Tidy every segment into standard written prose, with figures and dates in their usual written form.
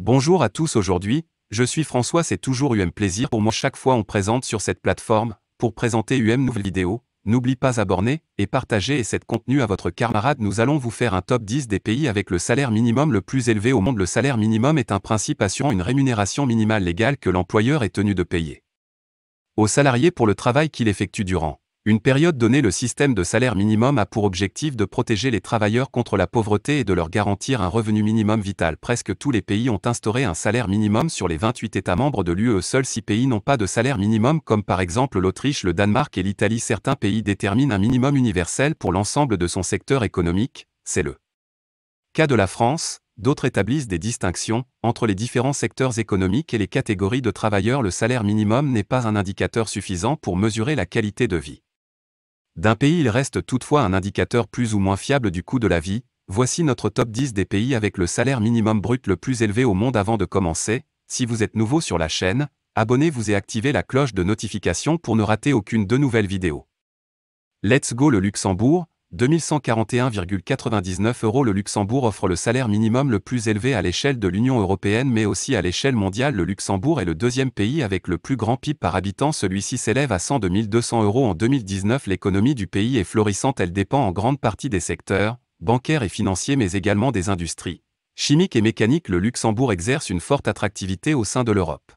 Bonjour à tous aujourd'hui, je suis François, c'est toujours plaisir pour moi chaque fois on présente sur cette plateforme, pour présenter nouvelle vidéo, n'oublie pas abonner et partager cette contenu à votre camarade. Nous allons vous faire un top 10 des pays avec le salaire minimum le plus élevé au monde. Le salaire minimum est un principe assurant une rémunération minimale légale que l'employeur est tenu de payer aux salariés pour le travail qu'il effectue durant une période donnée. Le système de salaire minimum a pour objectif de protéger les travailleurs contre la pauvreté et de leur garantir un revenu minimum vital. Presque tous les pays ont instauré un salaire minimum sur les 28 États membres de l'UE. Seuls 6 pays n'ont pas de salaire minimum, comme par exemple l'Autriche, le Danemark et l'Italie. Certains pays déterminent un minimum universel pour l'ensemble de son secteur économique, c'est le cas de la France. D'autres établissent des distinctions entre les différents secteurs économiques et les catégories de travailleurs. Le salaire minimum n'est pas un indicateur suffisant pour mesurer la qualité de vie d'un pays. Il reste toutefois un indicateur plus ou moins fiable du coût de la vie. Voici notre top 10 des pays avec le salaire minimum brut le plus élevé au monde. Avant de commencer, si vous êtes nouveau sur la chaîne, abonnez-vous et activez la cloche de notification pour ne rater aucune de nouvelles vidéos. Let's go. Le Luxembourg, 2141,99 €. Le Luxembourg offre le salaire minimum le plus élevé à l'échelle de l'Union européenne mais aussi à l'échelle mondiale. Le Luxembourg est le deuxième pays avec le plus grand PIB par habitant. Celui-ci s'élève à 102 200 € en 2019. L'économie du pays est florissante. Elle dépend en grande partie des secteurs bancaires et financiers mais également des industries chimiques et mécaniques. Le Luxembourg exerce une forte attractivité au sein de l'Europe,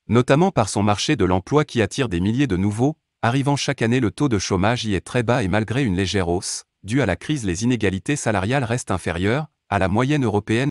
notamment par son marché de l'emploi qui attire des milliers de nouveaux arrivant chaque année. Le taux de chômage y est très bas et malgré une légère hausse due à la crise, les inégalités salariales restent inférieures à la moyenne européenne.